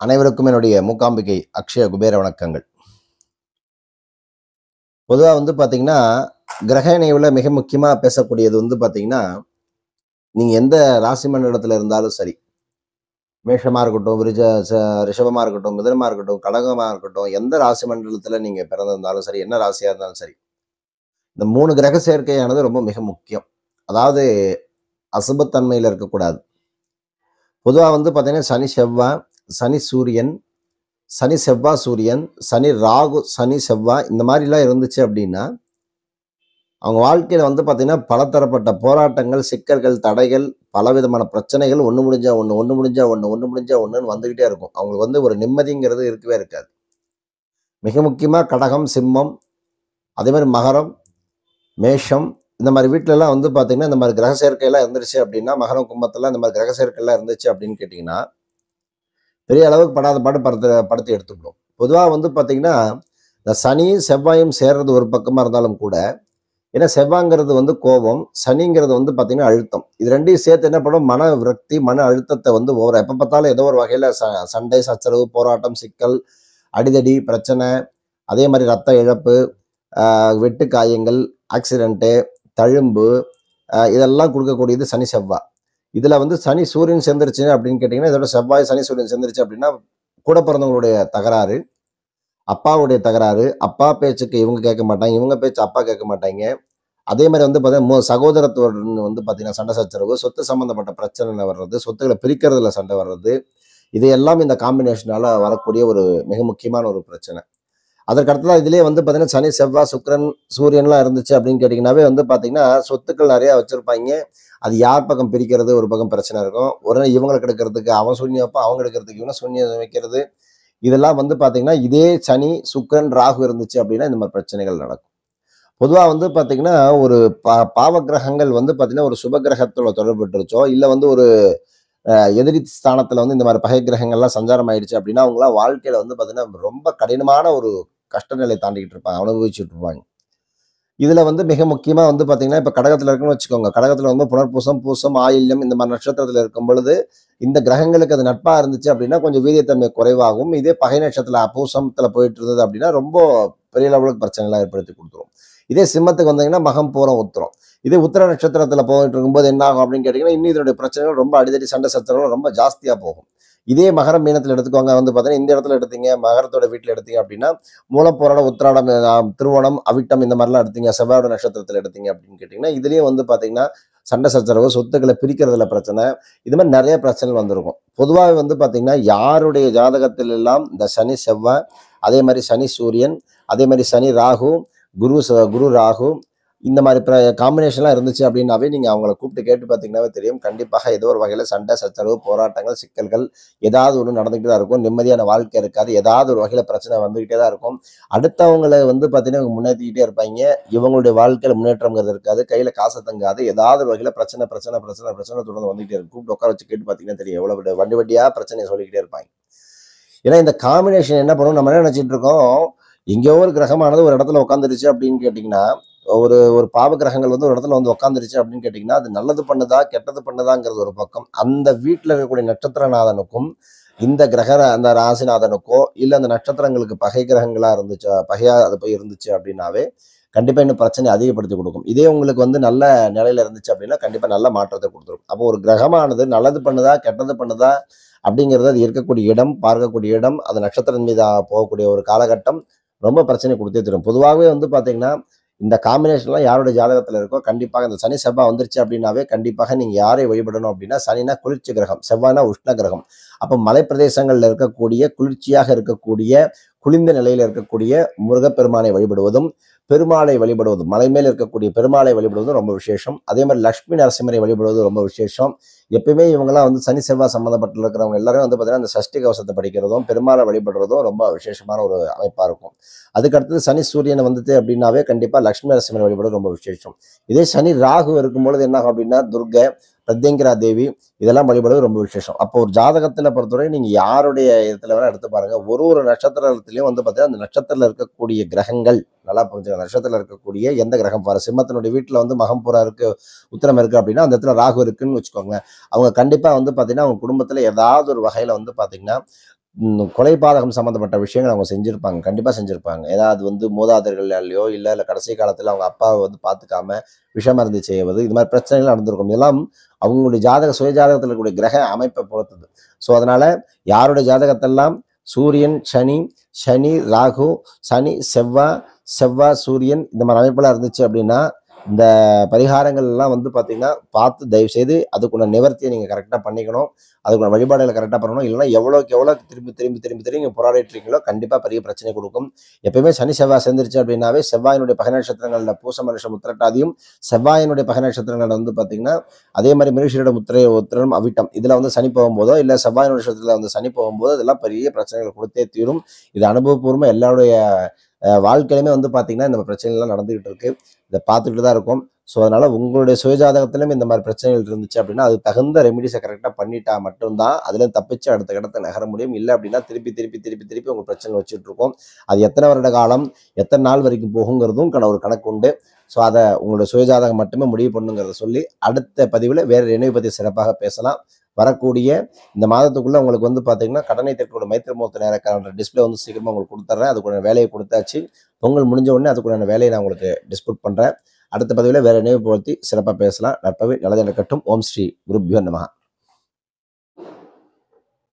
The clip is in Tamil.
அனைவருக்கும் என்னுடைய மூகாம்பிகை அக்ஷய குபேர வணக்கங்கள். பொதுவா பார்த்தீங்கன்னா, கிரக இணைவுல மிக முக்கியமா பேசக்கூடியது பார்த்தீங்கன்னா, நீங்க எந்த ராசி மண்டலத்துல இருந்தாலும் சரி, மேஷமா இருக்கட்டும், ரிஷபமா இருக்கட்டும், மிதுனமா இருக்கட்டும், கடகமா இருக்கட்டும், எந்த ராசி மண்டலத்துல நீங்க பிறந்திருந்தாலும் சரி, என்ன ராசியா இருந்தாலும் சரி, இந்த 3 கிரக சேர்க்கையானது ரொம்ப மிக முக்கியம். அதாவது அசுபத்தன்மையில இருக்கக்கூடாது. பொதுவா பார்த்தீங்கன்னா, சனி, செவ்வாய், சனி, சூரியன், சனி, செவ்வாய், சூரியன், சனி, ராகு, சனி, செவ்வாய் இந்த மாதிரிலாம் இருந்துச்சு அப்படின்னா, அவங்க வாழ்க்கையில பார்த்தீங்கன்னா, பலதரப்பட்ட போராட்டங்கள், சிக்கல்கள், தடைகள், பலவிதமான பிரச்சனைகள் ஒண்ணு முடிஞ்சா ஒண்ணு, ஒண்ணு முடிஞ்சா ஒண்ணு, ஒண்ணு முடிஞ்சா ஒண்ணுன்னு வந்துகிட்டே இருக்கும். அவங்களுக்கு ஒரு நிம்மதிங்கிறது இருக்கவே இருக்காது. மிக முக்கியமா கடகம், சிம்மம், அதே மாரி மகரம், மேஷம் இந்த மாரி வீட்லலாம் பார்த்தீங்கன்னா, இந்த மாரி கிரக சேர்க்கைலாம் இருந்துருச்சு அப்படின்னா, மகரம், கும்பத்துல இந்த மாரி கிரக சேர்க்கைலாம் இருந்துச்சு அப்படின்னு கேட்டீங்கன்னா, பெரிய அளவுக்கு படாத பாடு படுத்தி எடுத்துக்கும். பொதுவா பார்த்தீங்கன்னா, இந்த சனி, செவ்வாயும் சேர்றது ஒரு பக்கமா இருந்தாலும் கூட, ஏன்னா செவ்வாய்ங்கிறது கோபம், சனிங்கிறது பார்த்தீங்கன்னா அழுத்தம். இது 2யும் சேர்த்து என்ன பண்ணும், மன விரக்தி, மன அழுத்தத்தை எப்ப பார்த்தாலும் ஏதோ ஒரு வகையில சண்டை, சச்சரவு, போராட்டம், சிக்கல், அடிதடி, பிரச்சனை, அதே மாதிரி ரத்த இழப்பு, வெட்டு காயங்கள், ஆக்சிடென்ட்டு, தழும்பு, இதெல்லாம் கொடுக்கக்கூடியது சனி, செவ்வாய். இதுல சனி, சூரியன் சேர்ந்துருச்சு அப்படின்னு கேட்டீங்கன்னா, இதோட செவ்வாய், சனி, சூரியன் சேர்ந்துருச்சு அப்படின்னா, கூட பிறந்தவங்களுடைய தகராறு, அப்பாவுடைய தகராறு, அப்பா பேச்சுக்கு இவங்க கேட்க மாட்டாங்க, இவங்க பேச்சு அப்பா கேட்க மாட்டாங்க. அதே மாதிரி பார்த்தீங்கன்னா, சகோதரத்துவம் பார்த்தீங்கன்னா சண்டை சச்சரவு, சொத்து சம்பந்தப்பட்ட பிரச்சனை வர்றது, சொத்துக்களை பிரிக்கிறதுல சண்டை வர்றது, இது எல்லாம் இந்த காம்பினேஷனால வரக்கூடிய ஒரு மிக முக்கியமான ஒரு பிரச்சனை. அதற்கு அடுத்ததா இதுலயே பார்த்தீங்கன்னா, சனி, செவ்வாய், சுக்கிரன், சூரியன்லாம் இருந்துச்சு அப்படின்னு கேட்டீங்கன்னாவே பார்த்தீங்கன்னா, சொத்துக்கள் நிறைய வச்சிருப்பாங்க. அது யார் பக்கம் பிரிக்கிறது ஒரு பக்கம் பிரச்சனை இருக்கும். உடனே இவங்களுக்கு எடுக்கிறதுக்கு அவன் சூன்யம் வைப்பான், அவங்க எடுக்கிறதுக்கு இவனை சூன்யம் வைக்கிறது. இதெல்லாம் பார்த்தீங்கன்னா, இதே சனி, சுக்கிரன், ராகு இருந்துச்சு அப்படின்னா இந்த மாதிரி பிரச்சனைகள் நடக்கும். பொதுவா பார்த்தீங்கன்னா, ஒரு பாவ கிரகங்கள் பார்த்தீங்கன்னா, ஒரு சுப கிரகத்தோட தொடர்புட்டுருச்சோ, இல்ல ஒரு எதிரி ஸ்தானத்துல இந்த மாரி பகை கிரகங்கள்லாம் சஞ்சாரம் ஆயிடுச்சு அப்படின்னா, அவங்கலாம் வாழ்க்கையில பார்த்தீங்கன்னா, ரொம்ப கடினமான ஒரு கஷ்ட நிலை தாண்டிக்கிட்டு இருப்பாங்க. அனுபவிச்சுட்டு இருப்பாங்க. இதுல மிக முக்கியமா பார்த்தீங்கன்னா, இப்ப கடகத்துல இருக்குன்னு வச்சுக்கோங்க. கடகத்துல புனர்பூசம், பூசம், ஆயில்யம் இந்த மாரி நட்சத்திரத்துல இருக்கும் பொழுது, இந்த கிரகங்களுக்கு அது நட்பா இருந்துச்சு அப்படின்னா, கொஞ்சம் வீரியத்தன்மை குறைவாகும். இதே பகை நட்சத்திரத்துல பூசத்துல போயிட்டு இருந்தது அப்படின்னா, ரொம்ப பெரிய லெவலுக்கு பிரச்சனைலாம் ஏற்படுத்தி குடுத்துரும். இதே சிம்மத்துக்கு வந்தீங்கன்னா, மகம், பூரம், உத்திரம். இதே உத்திர நட்சத்திரத்துல போயிட்டு இருக்கும்போது என்ன ஆகும் அப்படின்னு கேட்டீங்கன்னா, இன்னும் இதனுடைய பிரச்சனைகள் ரொம்ப அடிதடி, சண்டை சச்சரவுகள் ரொம்ப ஜாஸ்தியா போகும். இதே மகரம், மீனத்துல எடுத்துக்கோங்க. பார்த்தீங்கன்னா, இந்த இடத்துல எடுத்தீங்க, மகரத்தோட வீட்ல எடுத்தீங்க அப்படின்னா, மூலப்போராடம், உத்திராடம், திருவோணம், அவிட்டம் இந்த மாதிரிலாம் எடுத்தீங்க, செவ்வாயோட நட்சத்திரத்துல எடுத்தீங்க அப்படின்னு கேட்டீங்கன்னா, இதுலயும் பார்த்தீங்கன்னா, சண்டை சச்சரவு, சொத்துக்களை பிரிக்கிறதுல பிரச்சனை, இது மாதிரி நிறைய பிரச்சனைகள் வந்திருக்கும். பொதுவாக பார்த்தீங்கன்னா, யாருடைய ஜாதகத்தில் எல்லாம் இந்த சனி, செவ்வாய், அதே மாதிரி சனி, சூரியன், அதே மாதிரி சனி, ராகு, குரு, ராகு இந்த மாதிரி காம்பினேஷன்லாம் இருந்துச்சு அப்படின்னாவே நீங்க அவங்கள கூப்பிட்டு கேட்டு பார்த்தீங்கன்னாவே தெரியும். கண்டிப்பாக ஏதோ ஒரு வகையில சண்டை, சச்சரவு, போராட்டங்கள், சிக்கல்கள் ஏதாவது ஒண்ணு நடந்துகிட்டு தான் இருக்கும். நிம்மதியான வாழ்க்கை இருக்காது. ஏதாவது ஒரு வகையில பிரச்சனை வந்துகிட்டே தான் இருக்கும். அடுத்தவங்கள பார்த்தீங்கன்னா, இவங்க முன்னேத்திக்கிட்டே இருப்பாங்க. இவங்களுடைய வாழ்க்கையில முன்னேற்றம்ங்கிறது இருக்காது. கையில காசு தங்காது. ஏதாவது ஒரு வகையில பிரச்சனை தொடர்ந்து வந்துகிட்டே இருக்கும். கூப்பிட்டு உட்கார வச்சு கேட்டு பார்த்தீங்கன்னா தெரியும். எவ்வளவு வண்டி வண்டியா பிரச்சனையை சொல்லிக்கிட்டே இருப்பாங்க. ஏன்னா இந்த காம்பினேஷன் என்ன பண்ணும், நம்ம என்ன நினைச்சிட்டு இருக்கோம், எங்கேயோ ஒரு கிரகமானது ஒரு இடத்துல உட்காந்துருச்சு அப்படின்னு கேட்டீங்கன்னா, ஒரு ஒரு பாவ கிரகங்கள் ஒரு இடத்துல உட்காந்துருச்சு அப்படின்னு கேட்டீங்கன்னா, அது நல்லது பண்ணுதா, கெட்டது பண்ணுதாங்கிறது ஒரு பக்கம். அந்த வீட்டுல இருக்கக்கூடிய நட்சத்திரநாதனுக்கும், இந்த கிரக அந்த ராசிநாதனுக்கோ, இல்ல அந்த நட்சத்திரங்களுக்கு பகை கிரகங்களா இருந்துச்சா, பகையா அது போய் இருந்துச்சு அப்படின்னாவே, கண்டிப்பா இன்னும் பிரச்சனையை அதிகப்படுத்தி கொடுக்கும். இதே உங்களுக்கு நல்ல நிலையில இருந்துச்சு அப்படின்னா, கண்டிப்பா நல்ல மாற்றத்தை கொடுத்துரும். அப்போ ஒரு கிரகமானது நல்லது பண்ணுதா, கெட்டது பண்ணுதா அப்படிங்கிறது அது இருக்கக்கூடிய இடம், பார்க்கக்கூடிய இடம், அது நட்சத்திரம் மீது போகக்கூடிய ஒரு காலகட்டம் ரொம்ப பிரச்சனை கொடுத்தே தரும். பொதுவாகவே பார்த்தீங்கன்னா, இந்த காம்பினேஷன்லாம் யாருடைய ஜாதகத்துல இருக்கோ, கண்டிப்பாக இந்த சனி, செவ்வாய் வந்துருச்சு அப்படின்னாவே, கண்டிப்பாக நீங்க யாரை வழிபடணும் அப்படின்னா, சனினா குளிர்ச்சி கிரகம், செவ்வாய்னா உஷ்ண கிரகம். அப்ப மலை பிரதேசங்கள்ல இருக்கக்கூடிய, குளிர்ச்சியாக இருக்கக்கூடிய, குளிர்ந்த நிலையில இருக்கக்கூடிய முருகப்பெருமானை வழிபடுவதும், பெருமாளை வழிபடுவதும், மலை மேல் இருக்கக்கூடிய பெருமாளை வழிபடுவதும் ரொம்ப விசேஷம். அதே மாதிரி லட்சுமி நரசிம்மரை வழிபடுவது ரொம்ப விசேஷம். எப்பயுமே இவங்கெல்லாம் சனி, செவ்வாய் சம்பந்தப்பட்டு இருக்கிறவங்க எல்லாரும் பார்த்தீங்கன்னா, அந்த சஷ்டி கவசத்தை படிக்கிறதும், பெருமாளை வழிபடுறதும் ரொம்ப விசேஷமான ஒரு அமைப்பா இருக்கும். அதுக்கு அடுத்தது சனி, சூரியன் அப்படின்னாவே கண்டிப்பா லட்சுமி நரசிம்மரை வழிபடுறது ரொம்ப விசேஷம். இதே சனி, ராகு இருக்கும்பொழுது என்ன ஆகும் அப்படின்னா, துர்கை, பிரத்யங்கிரா தேவி இதெல்லாம் வழிபடுவது ரொம்ப விசேஷம். அப்போ ஒரு ஜாதகத்துல பொறுத்தவரை நீங்க யாருடைய இடத்துல வேணா எடுத்து பாருங்க. ஒரு நட்சத்திரத்திலையும் பார்த்தீங்கன்னா, அந்த நட்சத்திரத்துல இருக்கக்கூடிய கிரகங்கள் நல்லா புரிஞ்சுக்கணும். நட்சத்திரத்துல இருக்கக்கூடிய எந்த கிரகம் பாரு, சிம்மத்தினுடைய வீட்டுல மகம், பூரா இருக்கு, உத்திரம் இருக்கு அப்படின்னா, அந்த இடத்துல ராகு இருக்குன்னு வச்சுக்கோங்க. அவங்க கண்டிப்பா பார்த்தீங்கன்னா, அவங்க குடும்பத்துல ஏதாவது ஒரு வகையில பார்த்தீங்கன்னா, கொலை பாதகம் சம்மந்தப்பட்ட விஷயங்கள் அவங்க செஞ்சுருப்பாங்க, கண்டிப்பாக செஞ்சுருப்பாங்க. ஏன்னா அது வந்து மூதாதையர்களாலேயோ இல்லை கடைசி காலத்தில் அவங்க அப்பாவை வந்து பார்த்துக்காம விஷமருந்து செய்வது, இது மாதிரி பிரச்சனைகள் நடந்திருக்கும். இதெல்லாம் அவங்களுடைய சுய ஜாதகத்தில் இருக்கக்கூடிய கிரக அமைப்பை பொறுத்தது. ஸோ அதனால யாருடைய ஜாதகத்தெல்லாம் சூரியன் சனி, சனி ராகு, சனி செவ்வாய், செவ்வாய் சூரியன் இந்த மாதிரி அமைப்பெல்லாம் இருந்துச்சு அப்படின்னா இந்த பரிகாரங்கள் எல்லாம் வந்து பார்த்தீங்கன்னா பார்த்து தயவுசெய்து அதுக்குள்ள நிவர்த்தியை நீங்கள் கரெக்டாக பண்ணிக்கணும். அதுக்குள்ள வழிபாடுகளை கரெக்டாக பண்ணணும். இல்லைன்னா எவ்வளோக்கு எவ்வளோ திரும்பி திரும்பி திரும்பி திரும்பி நீங்கள் போராடிட்டு இருக்கீங்களோ கண்டிப்பாக பெரிய பிரச்சனை கொடுக்கும். எப்பயுமே சனி செவ்வாய் சேர்ந்துருச்சு அப்படின்னாவே செவ்வாயினுடைய பகை நட்சத்திரங்களில் பூச மனுஷம் உத்திரட்டாதியும், செவ்வாயினுடைய பகை நட்சத்திரங்கள் வந்து பார்த்தீங்கன்னா அதே மாதிரி மிருஷியோட உத்திரம் அவிட்டம் இதில் வந்து சனி போகும்போதோ இல்லை செவ்வாய் நட்சத்திரத்தில் வந்து சனி போகும்போதோ இதெல்லாம் பெரிய பிரச்சனைகள் கொடுத்தே தீரும். இது அனுபவபூர்வமாக எல்லாருடைய வாழ்க்கையிலுமே வந்து பார்த்தீங்கன்னா இந்த பிரச்சனைகள்லாம் நடந்துகிட்டு இருக்கு. இதை பார்த்துக்கிட்டு தான் இருக்கும். ஸோ அதனால உங்களுடைய சுயஜாதகத்திலும் இந்த மாதிரி பிரச்சனைகள் இருந்துச்சு அப்படின்னா அது தகுந்த ரெமிடிஸை கரெக்டாக பண்ணிட்டா மட்டும்தான் அதுல தப்பிச்சு அடுத்த இடத்தை நகர முடியும். இல்லை அப்படின்னா திருப்பி திருப்பி திருப்பி திருப்பி உங்க பிரச்சனை வச்சுட்டு இருக்கோம். அது எத்தனை வருட காலம் எத்தனை நாள் வரைக்கும் போகுங்கிறதும் ஒரு கணக்கு உண்டு. ஸோ அதை உங்களுடைய சுயஜாதகம் மட்டுமே முடிவு பண்ணுங்கிறத சொல்லி அடுத்த பதிவில் வேற ரெனியூ பற்றி சிறப்பாக பேசலாம். வரக்கூடிய இந்த மாதத்துக்குள்ள உங்களுக்கு வந்து பார்த்தீங்கன்னா கடனை தீர்க்கக்கூடிய மைத்திர முகூர்த்த நேர காலண்டர் டிஸ்பிளே வந்து சீக்கிரமாக உங்களுக்கு கொடுத்துட்றேன். அதுக்குள்ள வேலையை கொடுத்தாச்சு. பொங்கல் முடிஞ்ச உடனே அதுக்குள்ள வேலையை நான் உங்களுக்கு டிஸ்பியூட் பண்ணுறேன். அடுத்த பதிவில் வேற நினைவு பற்றி சிறப்பாக பேசலாம். நற்பவி நல்லது நடக்கட்டும். ஓம் ஸ்ரீ குருப்யோ நமஹ.